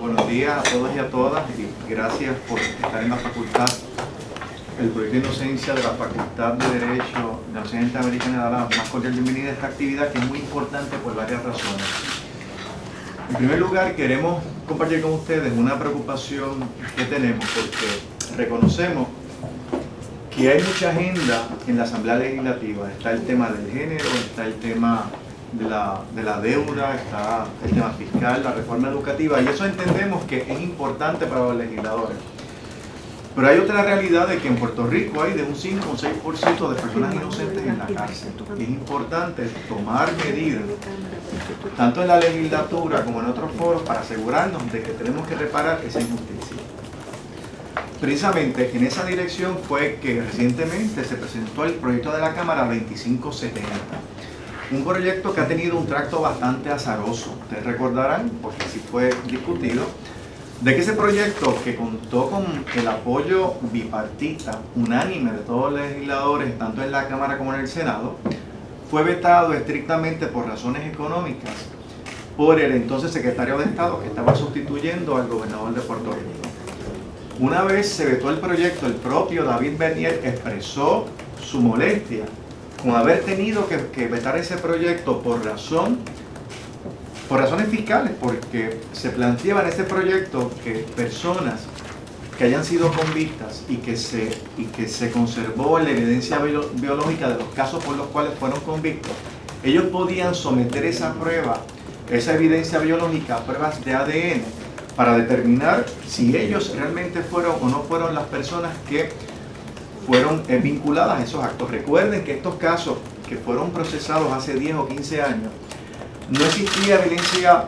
buenos días a todos y a todas y gracias por estar en la facultad. El proyecto de inocencia de la Facultad de Derecho de la Universidad Interamericana da la más cordial bienvenida a esta actividad, que es muy importante por varias razones. En primer lugar, queremos compartir con ustedes una preocupación que tenemos porque reconocemos que hay mucha agenda en la Asamblea Legislativa. Está el tema del género, está el tema de la deuda, está el tema fiscal, la reforma educativa, y eso entendemos que es importante para los legisladores. Pero hay otra realidad de que en Puerto Rico hay de un 5 o un 6% de personas inocentes en la cárcel. Es importante tomar medidas, tanto en la legislatura como en otros foros, para asegurarnos de que tenemos que reparar esa injusticia. Precisamente en esa dirección fue que recientemente se presentó el proyecto de la Cámara 2570. Un proyecto que ha tenido un tracto bastante azaroso. Ustedes recordarán, porque sí fue discutido, de que ese proyecto, que contó con el apoyo bipartita, unánime de todos los legisladores, tanto en la Cámara como en el Senado, fue vetado estrictamente por razones económicas por el entonces secretario de Estado que estaba sustituyendo al gobernador de Puerto Rico. Una vez se vetó el proyecto, el propio David Bernier expresó su molestia con haber tenido que vetar ese proyecto por razones fiscales, porque se planteaba en ese proyecto que personas que hayan sido convictas y que se conservó la evidencia biológica de los casos por los cuales fueron convictos, ellos podían someter esa prueba, esa evidencia biológica, a pruebas de ADN, para determinar si ellos realmente fueron o no fueron las personas que fueron vinculadas a esos actos. Recuerden que estos casos que fueron procesados hace 10 o 15 años, no existía evidencia,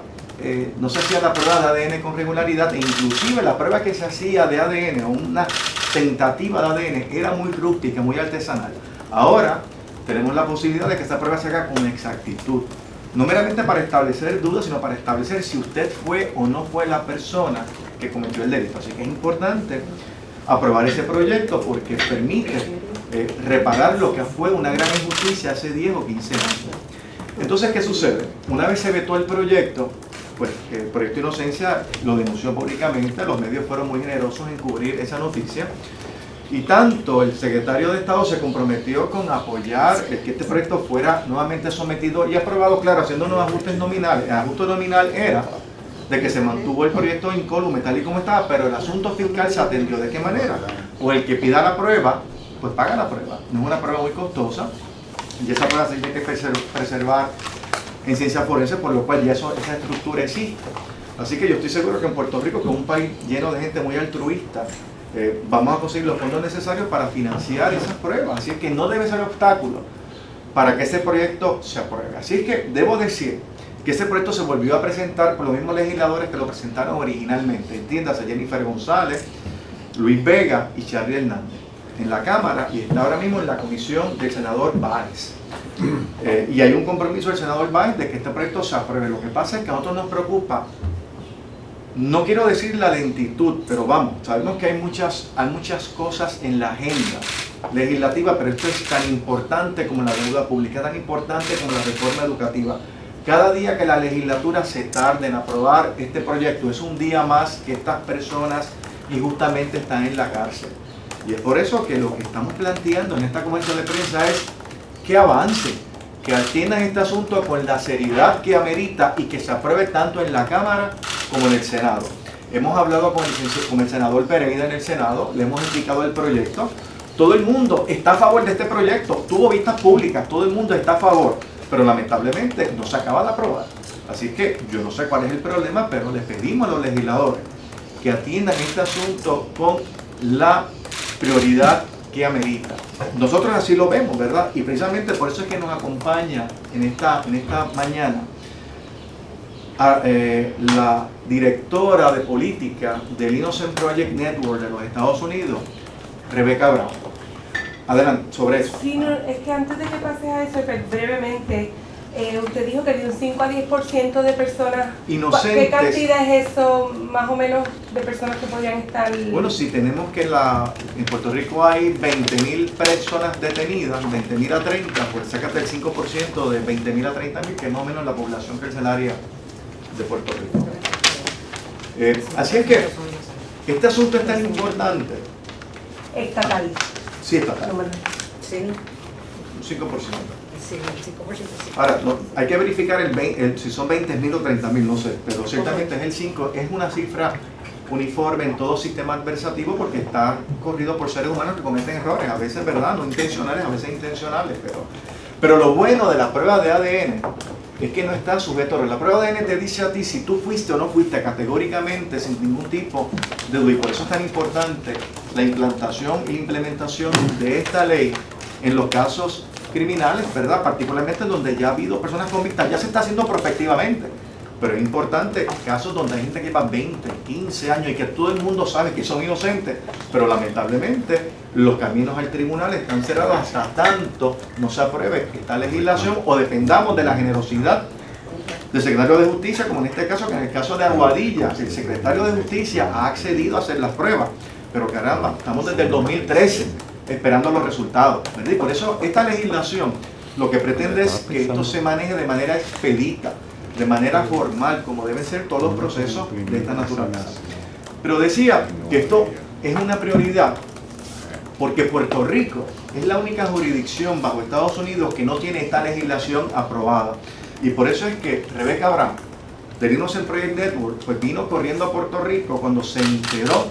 no se hacía la prueba de ADN con regularidad, e inclusive la prueba que se hacía de ADN o una tentativa de ADN era muy rústica, muy artesanal. Ahora tenemos la posibilidad de que esta prueba se haga con exactitud, no meramente para establecer dudas, sino para establecer si usted fue o no fue la persona que cometió el delito. Así que es importante aprobar ese proyecto porque permite reparar lo que fue una gran injusticia hace 10 o 15 años. Entonces, ¿qué sucede? Una vez se vetó el proyecto, pues el proyecto de inocencia lo denunció públicamente, los medios fueron muy generosos en cubrir esa noticia, y tanto el secretario de Estado se comprometió con apoyar que este proyecto fuera nuevamente sometido y aprobado, claro, haciendo unos ajustes nominales. El ajuste nominal era de que se mantuvo el proyecto incólume tal y como estaba, pero el asunto fiscal se atendió. ¿De qué manera? O el que pida la prueba, pues paga la prueba. No es una prueba muy costosa, y esa prueba se tiene que preservar en ciencia forense, por lo cual ya esa estructura existe. Así que yo estoy seguro que en Puerto Rico, que es un país lleno de gente muy altruista, vamos a conseguir los fondos necesarios para financiar esas pruebas. Así que no debe ser obstáculo para que ese proyecto se apruebe. Así que debo decir que ese proyecto se volvió a presentar por los mismos legisladores que lo presentaron originalmente. Entiéndase, Jennifer González, Luis Vega y Charlie Hernández, en la Cámara, y está ahora mismo en la comisión del senador Báez. Y hay un compromiso del senador Báez de que este proyecto se apruebe. Lo que pasa es que a nosotros nos preocupa, no quiero decir la lentitud, pero vamos, sabemos que hay muchas cosas en la agenda legislativa, pero esto es tan importante como la deuda pública, tan importante como la reforma educativa. Cada día que la legislatura se tarde en aprobar este proyecto es un día más que estas personas injustamente están en la cárcel. Y es por eso que lo que estamos planteando en esta conferencia de prensa es que avance, que atiendan este asunto con la seriedad que amerita y que se apruebe tanto en la Cámara como en el Senado. Hemos hablado con el senador Pereira en el Senado, le hemos explicado el proyecto. Todo el mundo está a favor de este proyecto, tuvo vistas públicas, todo el mundo está a favor, pero lamentablemente no se acaba de aprobar. Así que yo no sé cuál es el problema, pero les pedimos a los legisladores que atiendan este asunto con la prioridad que amerita. Nosotros así lo vemos, ¿verdad? Y precisamente por eso es que nos acompaña en esta mañana la directora de política del Innocent Project Network de los Estados Unidos, Rebecca Brown. Adelante, sobre eso. Sí, no, es que antes de que pase a eso, brevemente, usted dijo que de un 5 a 10% de personas inocentes. ¿Qué cantidad es eso, más o menos, de personas que podrían estar? Bueno, si tenemos que en Puerto Rico hay 20.000 personas detenidas, 20.000 a 30, pues sácate el 5% de 20.000 a 30.000, que es más o menos la población carcelaria de Puerto Rico. Así es que este asunto es tan importante. Estatal. Sí, estatal. Sí, Un 5%. sí, el 5% sí. Ahora, hay que verificar si son 20.000 o 30.000, no sé, pero ciertamente es el 5, es una cifra uniforme en todo sistema adversativo porque está corrido por seres humanos que cometen errores, a veces, ¿verdad?, no intencionales, a veces intencionales, pero lo bueno de la prueba de ADN es que no está sujeto a error. La prueba de ADN te dice a ti si tú fuiste o no fuiste categóricamente, sin ningún tipo de duda, y por eso es tan importante la implantación e implementación de esta ley en los casos criminales, ¿verdad?, particularmente donde ya ha habido personas convictas, ya se está haciendo prospectivamente. Pero es importante casos donde hay gente que lleva 20, 15 años y que todo el mundo sabe que son inocentes, pero lamentablemente los caminos al tribunal están cerrados hasta tanto no se apruebe esta legislación o dependamos de la generosidad del secretario de Justicia, como en este caso, que en el caso de Aguadilla, el secretario de Justicia ha accedido a hacer las pruebas, pero caramba, estamos desde el 2013 esperando los resultados, ¿verdad? Y por eso esta legislación lo que pretende es que esto se maneje de manera expedita, de manera formal, como deben ser todos los procesos de esta naturaleza. Pero decía que esto es una prioridad porque Puerto Rico es la única jurisdicción bajo Estados Unidos que no tiene esta legislación aprobada. Y por eso es que Rebeca Brown, del Innocent Project Network, pues vino corriendo a Puerto Rico cuando se enteró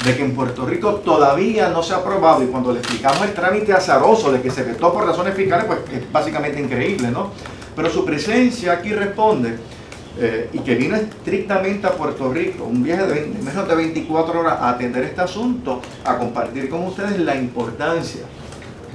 de que en Puerto Rico todavía no se ha aprobado, y cuando le explicamos el trámite azaroso de que se vetó por razones fiscales, pues es básicamente increíble, ¿no? Pero su presencia aquí responde, y que vino estrictamente a Puerto Rico, un viaje de menos de 24 horas a atender este asunto, a compartir con ustedes la importancia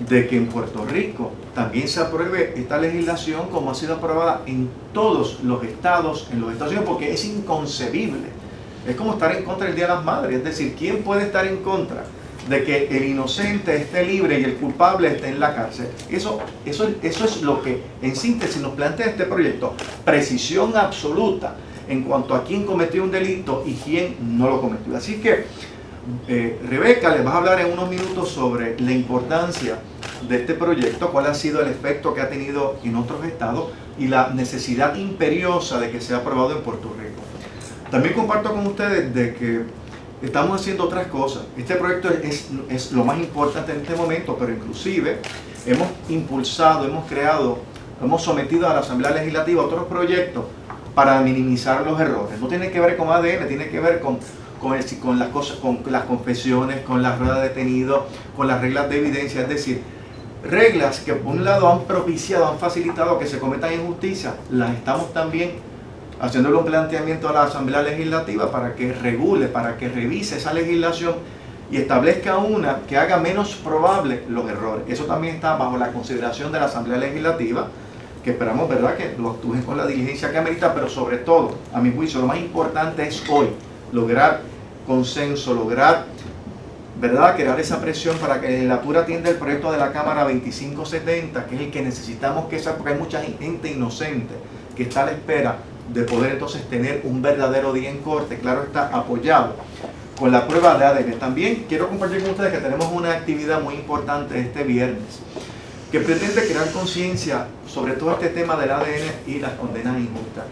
de que en Puerto Rico también se apruebe esta legislación como ha sido aprobada en todos los estados, en los Estados Unidos, porque es inconcebible. Es como estar en contra del Día de las Madres, es decir, ¿quién puede estar en contra de que el inocente esté libre y el culpable esté en la cárcel? Eso es lo que en síntesis nos plantea este proyecto. Precisión absoluta en cuanto a quién cometió un delito y quién no lo cometió. Así que Rebeca les va a hablar en unos minutos sobre la importancia de este proyecto, cuál ha sido el efecto que ha tenido en otros estados y la necesidad imperiosa de que sea aprobado en Puerto Rico. También comparto con ustedes de que estamos haciendo otras cosas. Este proyecto es lo más importante en este momento, pero inclusive hemos impulsado, hemos creado, hemos sometido a la Asamblea Legislativa otros proyectos para minimizar los errores. No tiene que ver con ADN, tiene que ver con las cosas, con las confesiones, con las ruedas de detenido, con las reglas de evidencia, es decir, reglas que por un lado han propiciado, han facilitado que se cometan injusticias, las estamos también haciéndole un planteamiento a la Asamblea Legislativa para que regule, para que revise esa legislación y establezca una que haga menos probable los errores. Eso también está bajo la consideración de la Asamblea Legislativa, que esperamos, ¿verdad?, que lo actúen con la diligencia que amerita, pero sobre todo, a mi juicio, lo más importante es hoy lograr consenso, lograr, ¿verdad?, crear esa presión para que la legislatura atienda el proyecto de la Cámara 2570, que es el que necesitamos que sea, porque hay mucha gente inocente que está a la espera de poder entonces tener un verdadero día en corte, claro está, apoyado con la prueba de ADN. También quiero compartir con ustedes que tenemos una actividad muy importante este viernes, que pretende crear conciencia sobre todo este tema del ADN y las condenas injustas.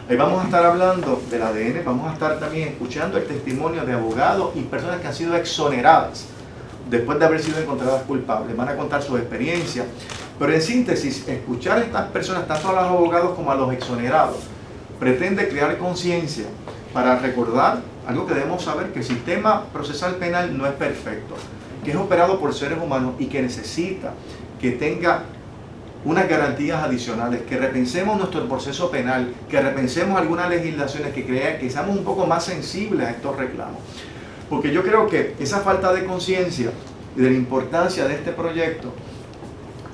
Ahí vamos a estar hablando del ADN, vamos a estar también escuchando el testimonio de abogados y personas que han sido exoneradas después de haber sido encontradas culpables. Van a contar su experiencia, pero en síntesis, escuchar a estas personas, tanto a los abogados como a los exonerados, pretende crear conciencia para recordar algo que debemos saber, que el sistema procesal penal no es perfecto, que es operado por seres humanos y que necesita que tenga unas garantías adicionales, que repensemos nuestro proceso penal, que repensemos algunas legislaciones, que seamos un poco más sensibles a estos reclamos. Porque yo creo que esa falta de conciencia y de la importancia de este proyecto,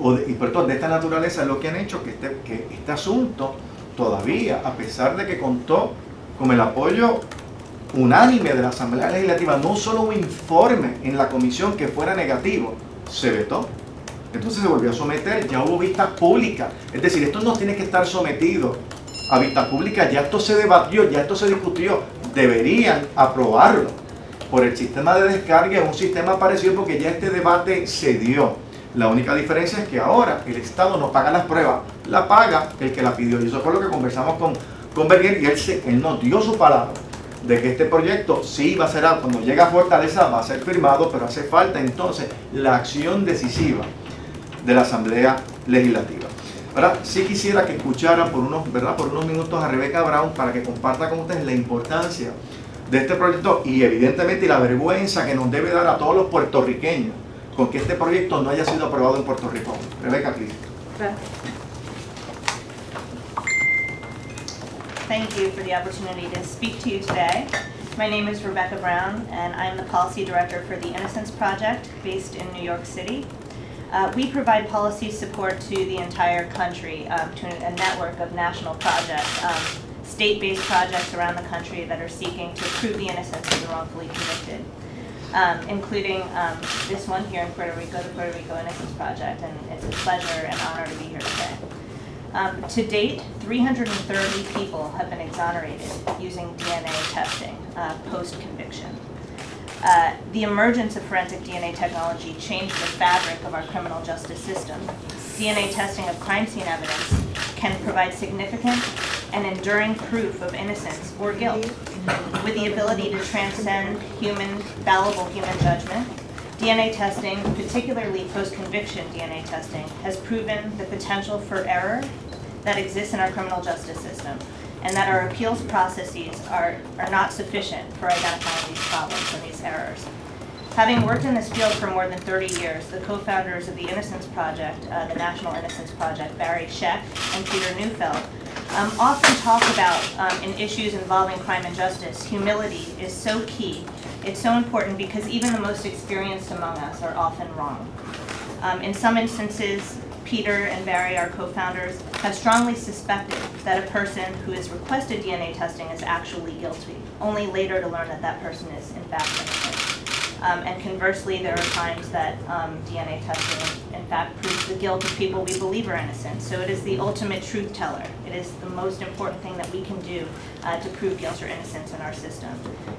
de esta naturaleza, es lo que han hecho que este asunto todavía, a pesar de que contó con el apoyo unánime de la Asamblea Legislativa, no solo un informe en la comisión que fuera negativo, se vetó. Entonces se volvió a someter, ya hubo vistas públicas, es decir, esto no tiene que estar sometido a vistas públicas, ya esto se debatió, ya esto se discutió, deberían aprobarlo por el sistema de descarga, un sistema parecido, porque ya este debate se dio. La única diferencia es que ahora el Estado no paga las pruebas, la paga el que la pidió. Y eso fue lo que conversamos con Berger, y él nos dio su palabra de que este proyecto sí va a ser, cuando llega a Fortaleza va a ser firmado, pero hace falta entonces la acción decisiva de la Asamblea Legislativa. Ahora, sí quisiera que escucharan por unos minutos a Rebeca Brown para que comparta con ustedes la importancia de este proyecto y evidentemente la vergüenza que nos debe dar a todos los puertorriqueños con que este proyecto no haya sido aprobado en Puerto Rico. Rebeca, please. Thank you for the opportunity to speak to you today. My name is Rebecca Brown, and I'm the Policy Director for the Innocence Project based in New York City. We provide policy support to the entire country, to a network of national projects, state-based projects around the country that are seeking to prove the innocence of the wrongfully convicted, including this one here in Puerto Rico, the Puerto Rico Innocence Project, and it's a pleasure and honor to be here today. To date, 330 people have been exonerated using DNA testing post-conviction. The emergence of forensic DNA technology changed the fabric of our criminal justice system. DNA testing of crime scene evidence can provide significant and enduring proof of innocence or guilt. With the ability to transcend fallible human judgment, DNA testing, particularly post-conviction DNA testing, has proven the potential for error that exists in our criminal justice system, and that our appeals processes are not sufficient for identifying these problems and these errors. Having worked in this field for more than 30 years, the co-founders of the Innocence Project, the National Innocence Project, Barry Scheck and Peter Neufeld, often talk about in issues involving crime and justice, humility is so key. It's so important because even the most experienced among us are often wrong. In some instances, Peter and Barry, our co-founders, have strongly suspected that a person who has requested DNA testing is actually guilty, only later to learn that that person is in fact innocent. And conversely, there are times that DNA testing in fact proves the guilt of people we believe are innocent. So it is the ultimate truth teller. It is the most important thing that we can do to prove guilt or innocence in our system.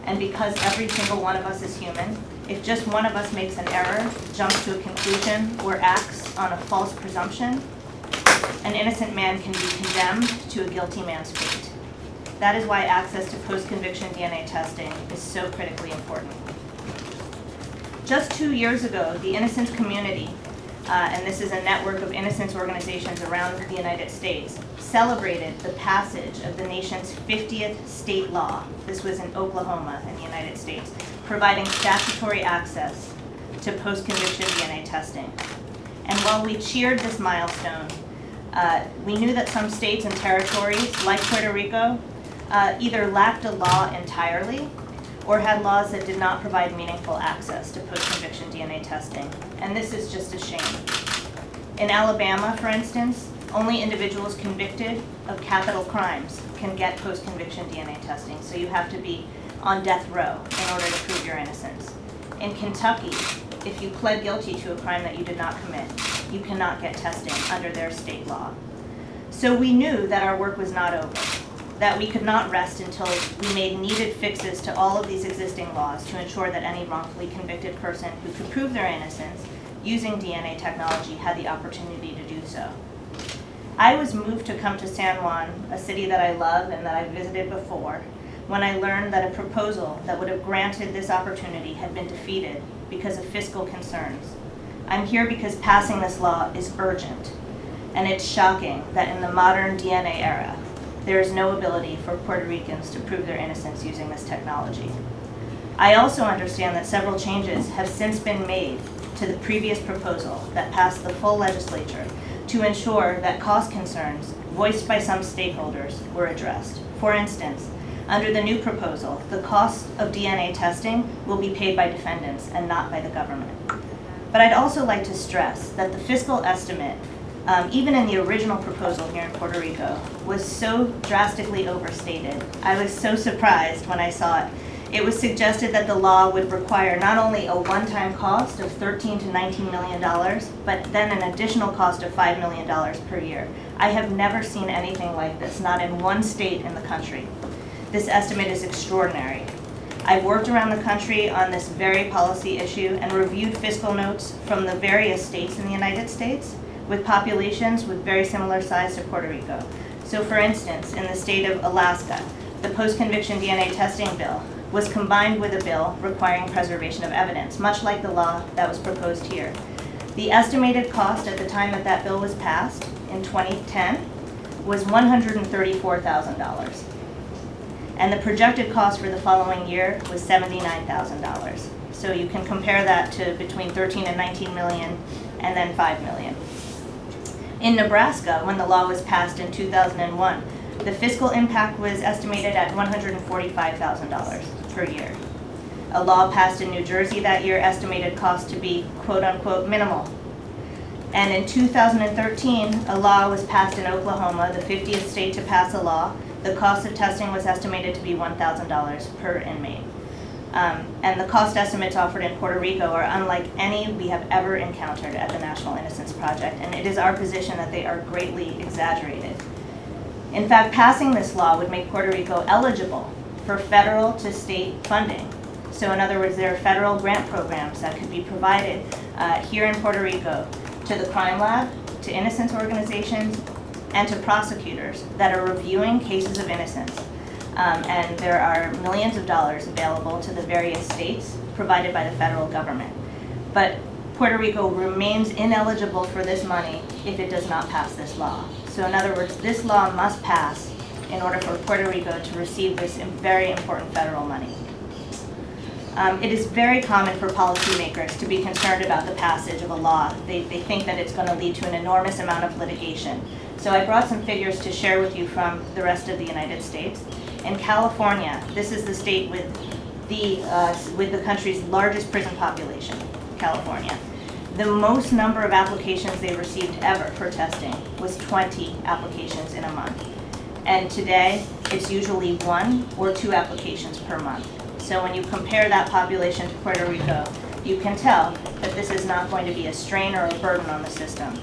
And because every single one of us is human, if just one of us makes an error, jumps to a conclusion, or acts on a false presumption, an innocent man can be condemned to a guilty man's fate. That is why access to post-conviction DNA testing is so critically important. Just 2 years ago, the Innocence Community, and this is a network of innocence organizations around the United States, celebrated the passage of the nation's 50th state law. This was in Oklahoma in the United States, providing statutory access to post-conviction DNA testing. And while we cheered this milestone, we knew that some states and territories, like Puerto Rico, either lacked a law entirely or had laws that did not provide meaningful access to post-conviction DNA testing. And this is just a shame. In Alabama, for instance, only individuals convicted of capital crimes can get post-conviction DNA testing, so you have to be on death row in order to prove your innocence. In Kentucky, if you pled guilty to a crime that you did not commit, you cannot get testing under their state law. So we knew that our work was not over, that we could not rest until we made needed fixes to all of these existing laws to ensure that any wrongfully convicted person who could prove their innocence using DNA technology had the opportunity to do so. I was moved to come to San Juan, a city that I love and that I've visited before, when I learned that a proposal that would have granted this opportunity had been defeated because of fiscal concerns. I'm here because passing this law is urgent, and it's shocking that in the modern DNA era, there is no ability for Puerto Ricans to prove their innocence using this technology. I also understand that several changes have since been made to the previous proposal that passed the full legislature to ensure that cost concerns voiced by some stakeholders were addressed. For instance, under the new proposal, the cost of DNA testing will be paid by defendants and not by the government. But I'd also like to stress that the fiscal estimate, even in the original proposal here in Puerto Rico, was so drastically overstated. I was so surprised when I saw it. It was suggested that the law would require not only a one-time cost of $13 to $19 million, but then an additional cost of $5 million per year. I have never seen anything like this, not in one state in the country. This estimate is extraordinary. I've worked around the country on this very policy issue and reviewed fiscal notes from the various states in the United States with populations with very similar size to Puerto Rico. So for instance, in the state of Alaska, the post-conviction DNA testing bill, was combined with a bill requiring preservation of evidence, much like the law that was proposed here. The estimated cost at the time that that bill was passed in 2010 was $134,000. And the projected cost for the following year was $79,000. So you can compare that to between 13 and 19 million and then 5 million. In Nebraska, when the law was passed in 2001, the fiscal impact was estimated at $145,000 per year. A law passed in New Jersey that year estimated cost to be quote-unquote minimal. And in 2013, a law was passed in Oklahoma, the 50th state to pass a law. The cost of testing was estimated to be $1,000 per inmate. And the cost estimates offered in Puerto Rico are unlike any we have ever encountered at the National Innocence Project, and it is our position that they are greatly exaggerated. In fact, passing this law would make Puerto Rico eligible for federal to state funding. So in other words, there are federal grant programs that could be provided here in Puerto Rico to the crime lab, to innocence organizations, and to prosecutors that are reviewing cases of innocence. And there are millions of dollars available to the various states provided by the federal government. But Puerto Rico remains ineligible for this money if it does not pass this law. So in other words, this law must pass in order for Puerto Rico to receive this very important federal money. It is very common for policymakers to be concerned about the passage of a law. They think that it's going to lead to an enormous amount of litigation. So I brought some figures to share with you from the rest of the United States. In California, this is the state with the country's largest prison population, California. The most number of applications they received ever for testing was 20 applications in a month. And today, it's usually 1 or 2 applications per month. So when you compare that population to Puerto Rico, you can tell that this is not going to be a strain or a burden on the system.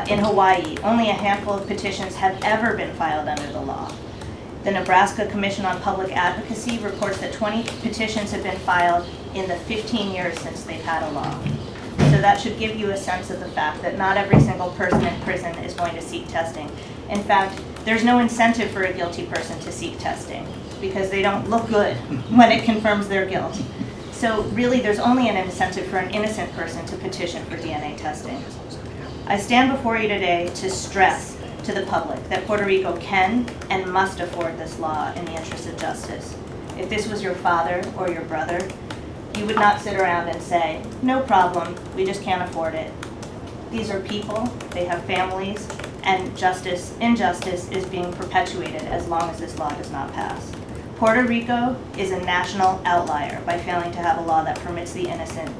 In Hawaii, only a handful of petitions have ever been filed under the law. The Nebraska Commission on Public Advocacy reports that 20 petitions have been filed in the 15 years since they've had a law. So that should give you a sense of the fact that not every single person in prison is going to seek testing. In fact, there's no incentive for a guilty person to seek testing because they don't look good when it confirms their guilt. So really, there's only an incentive for an innocent person to petition for DNA testing. I stand before you today to stress to the public that Puerto Rico can and must afford this law in the interest of justice. If this was your father or your brother, you would not sit around and say, no problem, we just can't afford it. These are people, they have families, and injustice is being perpetuated as long as this law does not pass. Puerto Rico is a national outlier by failing to have a law that permits the innocent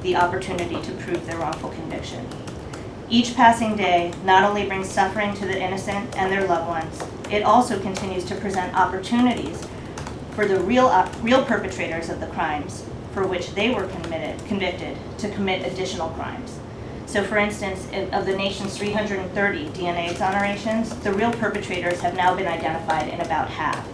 the opportunity to prove their wrongful conviction. Each passing day not only brings suffering to the innocent and their loved ones, it also continues to present opportunities for the real perpetrators of the crimes for which they were convicted to commit additional crimes. So for instance, of the nation's 330 DNA exonerations, the real perpetrators have now been identified in about half.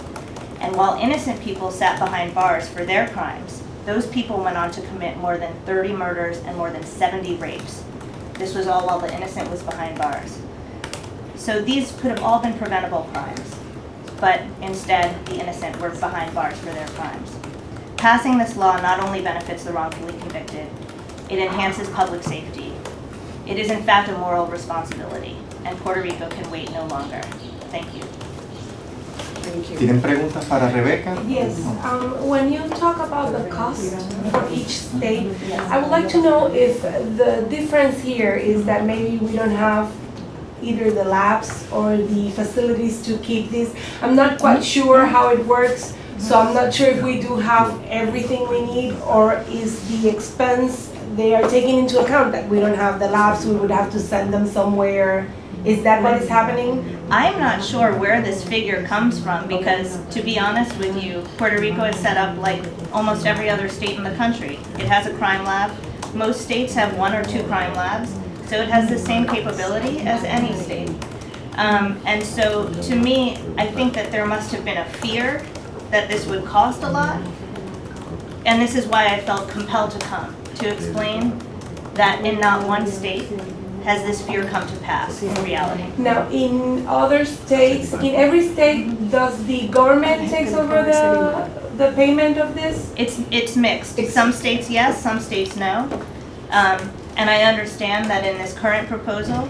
And while innocent people sat behind bars for their crimes, those people went on to commit more than 30 murders and more than 70 rapes. This was all while the innocent was behind bars. So these could have all been preventable crimes, but instead the innocent were behind bars for their crimes. Passing this law not only benefits the wrongfully convicted, it enhances public safety. It is in fact a moral responsibility, and Puerto Rico can wait no longer. Thank you. Thank you. ¿Tienen preguntas para Rebeca? Yes, when you talk about the cost for each state, I would like to know if the difference here is that maybe we don't have either the labs or the facilities to keep this. I'm not quite sure how it works, so I'm not sure if we do have everything we need, or is the expense they are taking into account that we don't have the labs, we would have to send them somewhere. Is that what is happening? I'm not sure where this figure comes from because, to be honest with you, Puerto Rico is set up like almost every other state in the country. It has a crime lab. Most states have 1 or 2 crime labs, so it has the same capability as any state. And so, to me, I think that there must have been a fear that this would cost a lot, and this is why I felt compelled to come, to explain that in not one state has this fear come to pass in reality. Now, in other states, in every state, does the government takes over the payment of this? It's mixed. Some states yes, some states no. And I understand that in this current proposal,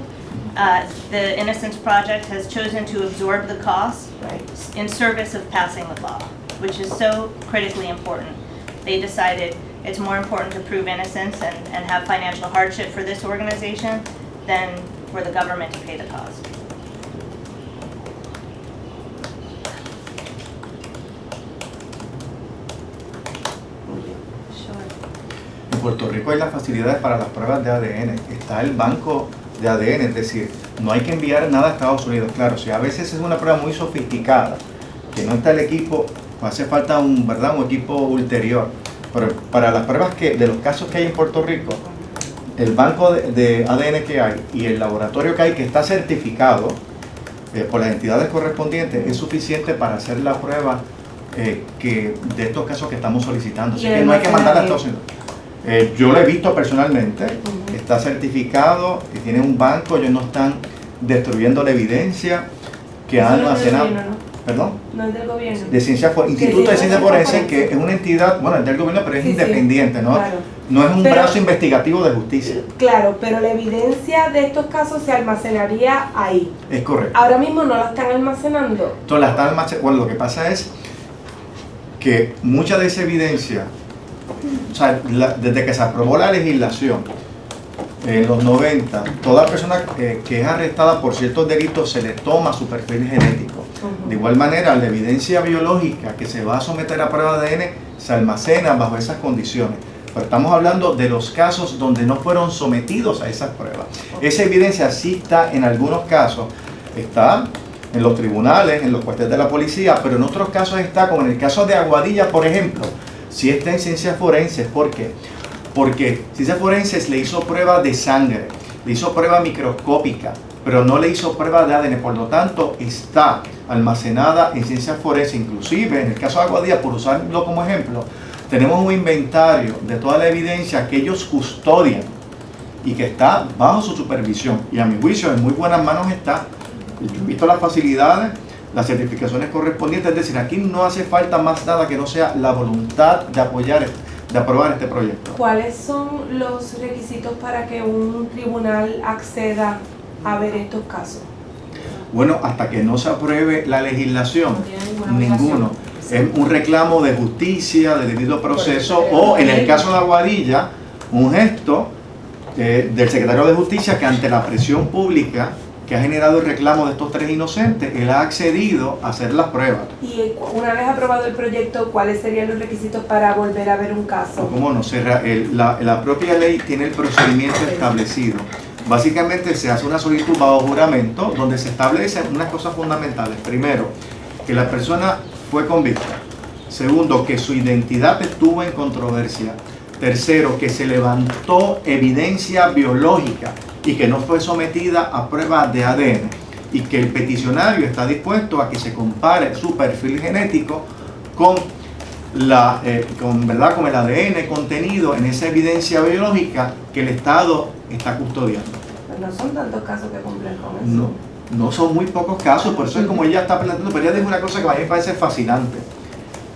the Innocence Project has chosen to absorb the cost Right. in service of passing the law, which is so critically important. They decided it's more important to prove innocence and have financial hardship for this organization than for the government to pay the cost. Sure. En Puerto Rico hay las facilidades para las pruebas de ADN. Está el banco de ADN, es decir, no hay que enviar nada a Estados Unidos. Claro, si a veces es una prueba muy sofisticada, que no está el equipo, pues hace falta un equipo ulterior. Pero para las pruebas de los casos que hay en Puerto Rico, el banco de ADN que hay y el laboratorio que hay, que está certificado por las entidades correspondientes, es suficiente para hacer la prueba de estos casos que estamos solicitando. Así que no hay que mandar a Estados Unidos. Yo lo he visto personalmente, está certificado, que tiene un banco, ellos no están destruyendo la evidencia que han almacenado. ¿Perdón? No es del gobierno. De Ciencia Forense, Instituto de Ciencia Forense, que es una entidad, bueno, es del gobierno, pero es independiente, ¿no? Claro. No es un Pero- brazo investigativo de justicia. Claro, pero la evidencia de estos casos se almacenaría ahí. Es correcto. Ahora mismo no la están almacenando. Entonces, la están bueno, lo que pasa es que mucha de esa evidencia, o sea, desde que se aprobó la legislación en los 90, toda persona que es arrestada por ciertos delitos se le toma su perfil genético. De igual manera, la evidencia biológica que se va a someter a prueba de ADN se almacena bajo esas condiciones. Pero estamos hablando de los casos donde no fueron sometidos a esas pruebas. Esa evidencia sí está en algunos casos, está en los tribunales, en los cuarteles de la policía, pero en otros casos está, como en el caso de Aguadilla, por ejemplo, sí está en Ciencias Forenses. ¿Por qué? Porque Ciencias Forenses le hizo prueba de sangre, le hizo prueba microscópica, pero no le hizo prueba de ADN, por lo tanto está almacenada en Ciencias Forenses. Inclusive, en el caso de Aguadilla, por usarlo como ejemplo, tenemos un inventario de toda la evidencia que ellos custodian y que está bajo su supervisión, y a mi juicio en muy buenas manos está. Yo he visto las facilidades, las certificaciones correspondientes, es decir, aquí no hace falta más nada que no sea la voluntad de aprobar este proyecto. ¿Cuáles son los requisitos para que un tribunal acceda a ver estos casos? Bueno, hasta que no se apruebe la legislación, No tiene ninguna obligación. ninguno. Es un reclamo de justicia, de debido proceso, o en el caso de Aguadilla, un gesto del secretario de Justicia que ante la presión pública que ha generado el reclamo de estos tres inocentes, él ha accedido a hacer las pruebas. Y una vez aprobado el proyecto, ¿cuáles serían los requisitos para volver a ver un O caso? cómo no, la propia ley tiene el procedimiento establecido. Básicamente se hace una solicitud bajo juramento donde se establecen unas cosas fundamentales. Primero, que la persona fue convicta. Segundo, que su identidad estuvo en controversia. Tercero, que se levantó evidencia biológica y que no fue sometida a pruebas de ADN. Y que el peticionario está dispuesto a que se compare su perfil genético con el ADN contenido en esa evidencia biológica que el Estado está custodiando. Pues no son tantos casos que cumplen con eso. No son muy pocos casos, por eso es como ella está planteando. Pero ella dijo una cosa que a mí me parece fascinante.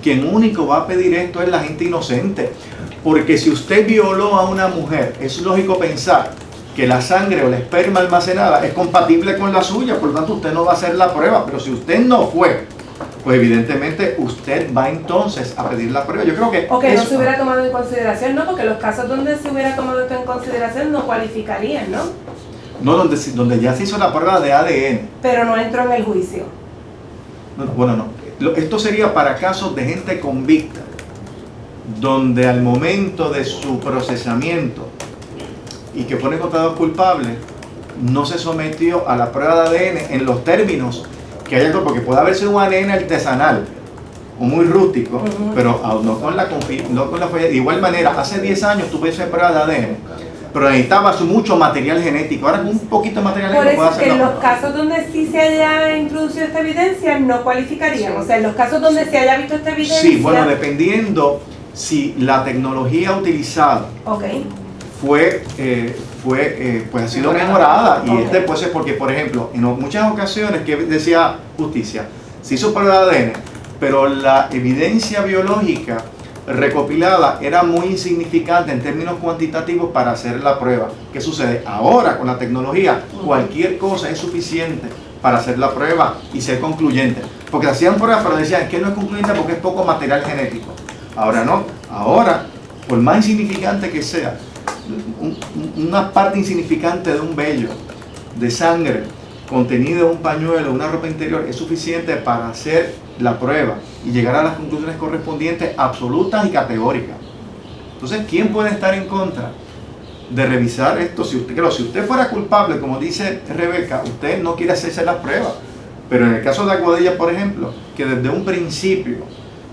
Quien único va a pedir esto es la gente inocente. Porque si usted violó a una mujer, es lógico pensar que la sangre o la esperma almacenada es compatible con la suya, por lo tanto usted no va a hacer la prueba. Pero si usted no fue, pues evidentemente usted va entonces a pedir la prueba. Yo creo que O que no eso, se hubiera tomado en consideración, ¿no? Porque los casos donde se hubiera tomado esto en consideración no cualificarían, ¿no? no donde ya se hizo la prueba de ADN. Pero no entró en el juicio. Esto sería para casos de gente convicta, donde al momento de su procesamiento y que pone encontrado culpable, no se sometió a la prueba de ADN en los términos que haya, porque puede haber sido un ADN artesanal o muy rústico, pero no con la de igual manera, hace 10 años tuve esa prueba de ADN, pero necesitaba mucho material genético. Ahora con un poquito de material Por genético eso puede que en hacerlo. los casos donde sí se haya introducido esta evidencia no cualificarían. O sea, en los casos donde se haya visto esta evidencia. Sí, bueno, dependiendo si la tecnología utilizada Ok. pues ha sido mejorada. Y pues es porque, por ejemplo, en muchas ocasiones que decía justicia, se hizo prueba de ADN, pero la evidencia biológica recopilada era muy insignificante en términos cuantitativos para hacer la prueba. ¿Qué sucede? Ahora con la tecnología cualquier cosa es suficiente para hacer la prueba y ser concluyente. Porque hacían pruebas pero decían que no es concluyente porque es poco material genético. Ahora no, ahora por más insignificante que sea, una parte insignificante de un vello, de sangre, contenido en un pañuelo, una ropa interior, es suficiente para hacer la prueba y llegar a las conclusiones correspondientes absolutas y categóricas. Entonces, ¿quién puede estar en contra de revisar esto? Si usted fuera culpable, como dice Rebeca, usted no quiere hacerse las pruebas. Pero en el caso de Aguadilla, por ejemplo, que desde un principio,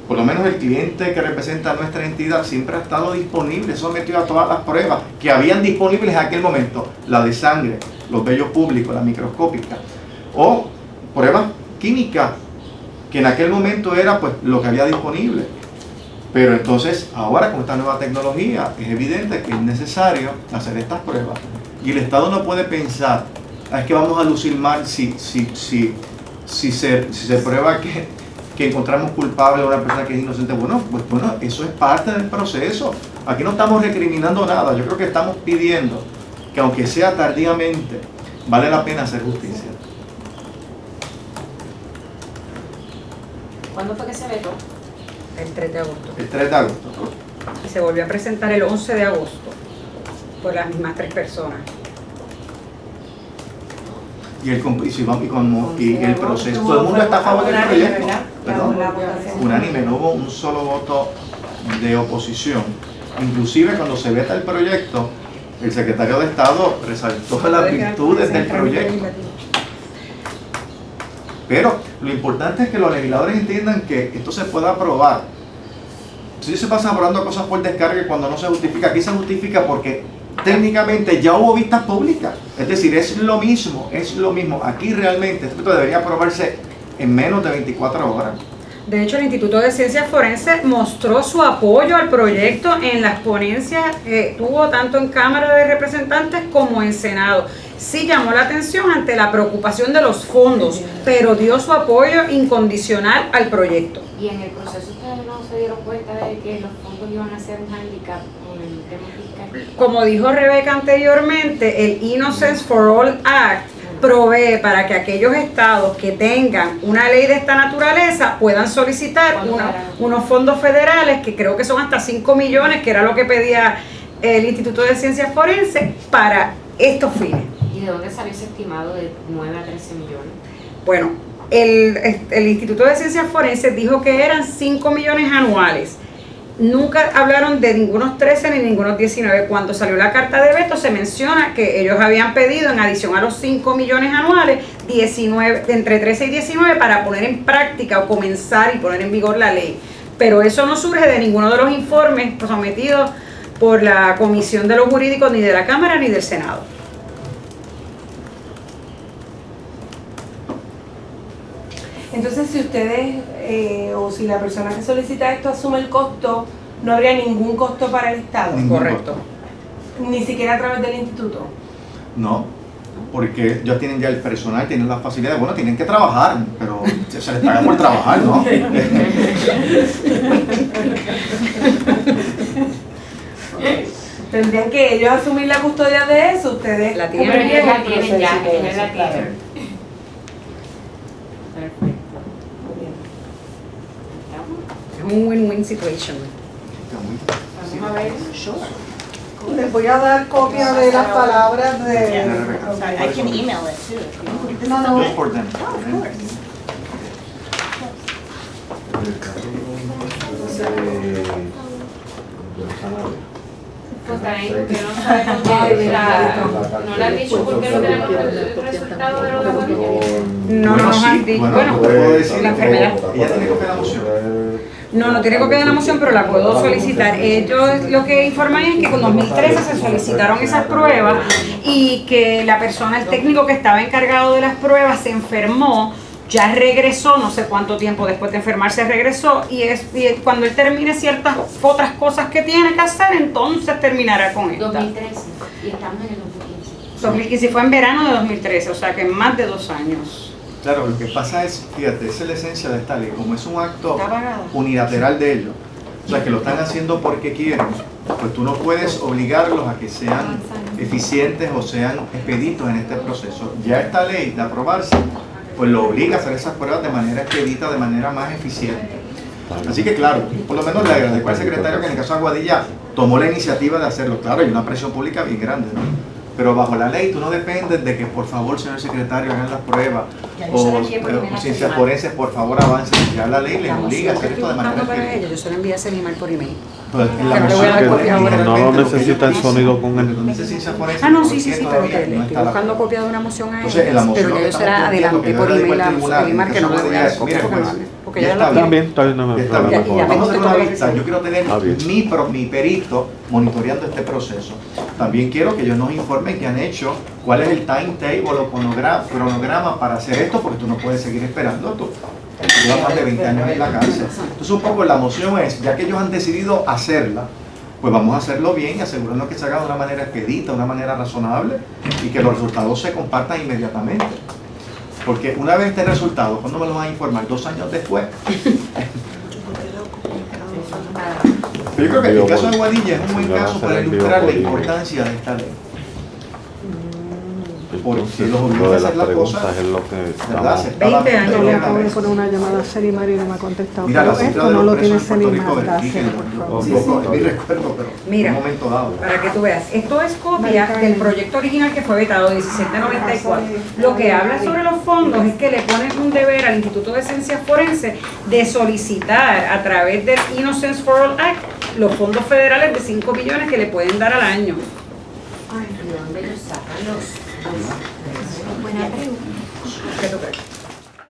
por lo menos el cliente que representa a nuestra entidad siempre ha estado disponible, sometido a todas las pruebas que habían disponibles en aquel momento, la de sangre, los vellos públicos, la microscópica, o pruebas químicas, que en aquel momento era pues lo que había disponible. Pero entonces, ahora con esta nueva tecnología, es evidente que es necesario hacer estas pruebas. Y el Estado no puede pensar, es que vamos a lucir mal si se prueba que encontramos culpable a una persona que es inocente. Bueno, eso es parte del proceso. Aquí no estamos recriminando nada. Yo creo que estamos pidiendo que, aunque sea tardíamente, vale la pena hacer justicia. ¿Cuándo fue que se vetó? El 3 de agosto. El 3 de agosto. Y se volvió a presentar el 11 de agosto por las mismas 3 personas. Y el proceso, todo el mundo está a favor del proyecto. Perdón, unánime, no hubo un solo voto de oposición. Inclusive cuando se veta el proyecto, el secretario de Estado resaltó las virtudes del proyecto. Pero lo importante es que los legisladores entiendan que esto se pueda aprobar. Si se pasan aprobando cosas por descarga cuando no se justifica, aquí se justifica porque técnicamente ya hubo vistas públicas. Es decir, es lo mismo. Aquí realmente esto debería aprobarse en menos de 24 horas. De hecho, el Instituto de Ciencias Forenses mostró su apoyo al proyecto en las ponencias que tuvo tanto en Cámara de Representantes como en Senado. Sí llamó la atención ante la preocupación de los fondos, pero dio su apoyo incondicional al proyecto. Y en el proceso ustedes no se dieron cuenta de que los fondos iban a ser un handicap con el tema fiscal. Como dijo Rebeca anteriormente, el Innocence for All Act provee para que aquellos estados que tengan una ley de esta naturaleza puedan solicitar unos fondos federales que creo que son hasta 5 millones, que era lo que pedía el Instituto de Ciencias Forenses para estos fines. ¿Y de dónde salió ese estimado de 9 a 13 millones? Bueno, el Instituto de Ciencias Forenses dijo que eran 5 millones anuales. Nunca hablaron de ningunos 13 ni ningunos 19. Cuando salió la carta de veto se menciona que ellos habían pedido, en adición a los 5 millones anuales, 19, entre 13 y 19 para poner en práctica o comenzar y poner en vigor la ley. Pero eso no surge de ninguno de los informes sometidos por la Comisión de los Jurídicos, ni de la Cámara ni del Senado. Entonces, si ustedes o si la persona que solicita esto asume el costo, no habría ningún costo para el Estado. Correcto. Ni siquiera a través del instituto. No, porque ya tienen el personal, tienen las facilidades. Bueno, tienen que trabajar, pero se les paga por trabajar, ¿no? Tendrían que ellos asumir la custodia de eso, ustedes La tienen. Pero ellos la tienen proceso ya, y todo ellos eso, la claro. tienen. Perfecto. Es un win-win situation. Vamos a ver. Les voy a dar copia de las palabras de... Sorry, I can email it too. If you want. Just for them. Pues también porque no sabemos no le han dicho por qué no tenemos el resultado de los laboratorios. No nos han dicho. Bueno, puedo decir la enfermedad. Ella tiene copia de la moción. No tiene copia de la moción, pero la puedo solicitar. Ellos lo que informan es que con 2013 se solicitaron esas pruebas y que la persona, el técnico que estaba encargado de las pruebas, se enfermó ya regresó, no sé cuánto tiempo después de enfermarse regresó, y cuando él termine ciertas otras cosas que tiene que hacer, entonces terminará con esta. 2013 y estamos en el 2015. 2015 fue en verano de 2013, o sea que en más de 2 años. Claro, lo que pasa es, fíjate, esa es la esencia de esta ley, como es un acto Está pagada. unilateral de ellos, o sea que lo están haciendo porque quieren, pues tú no puedes obligarlos a que sean eficientes o sean expeditos en este proceso. Ya esta ley de aprobarse, pues lo obliga a hacer esas pruebas de manera expedita, de manera más eficiente. Así que claro, por lo menos le agradezco al secretario que en el caso de Aguadilla tomó la iniciativa de hacerlo. Claro, hay una presión pública bien grande, ¿no? Pero bajo la ley tú no dependes de que por favor, señor secretario, hagan las pruebas o ciencias forenses, por favor avancen. Ya la ley les obliga a hacer esto de manera expedita. Yo se lo envié ese email por email. Pues, en la Pero le voy a dar moción copia ahora. No lo necesita el sonido con el... Donde dice ciencias forenses, Ah, no, ¿por sí, qué pero todavía que le no estoy está la buscando prueba? copia de una moción a Entonces, en la ellos, moción pero que yo estamos será planteando, adelante que por yo le email digo al a tribunal, Solimar, que no me voy a dar copia mire, porque pues, porque ya ya está la bien. Está bien, no me Está problema bien. con ya eso. Vamos a hacer una tengo lista. Yo quiero tener Está bien. mi perito monitoreando este proceso. También quiero que ellos nos informen qué han hecho, cuál es el timetable o cronograma para hacer esto, porque tú no puedes seguir esperando. Tú llevas más de 20 años en la cárcel. Entonces un poco la moción es, ya que ellos han decidido hacerla, pues vamos a hacerlo bien y asegurarnos que se haga de una manera expedita, de una manera razonable y que los resultados se compartan inmediatamente. Porque una vez este resultado, ¿cuándo me lo van a informar? 2 años después. Pero yo creo que el caso de Aguadilla es un buen caso para ilustrar la importancia de esta ley. Porque los obliga a hacer las cosas, es lo que ¿verdad? estamos... 20 años. Yo le acabo de poner una llamada a Selimar y no me ha contestado. Mira, la Pero cifra esto de no los lo tiene presos en Puerto Rico, Selimar. verifíquenlo. Gracias, por Yo favor. tampoco, es mi recuerdo, pero Mira, en un momento dado. para que tú veas, esto es copia del proyecto original que fue vetado 1794. Lo que habla sobre los fondos es que le ponen un deber al Instituto de Ciencias Forenses de solicitar a través del Innocence for All Act los fondos federales de 5 millones que le pueden dar al año. ¿De dónde los sacan los? Buena pregunta. ¿Qué tú crees?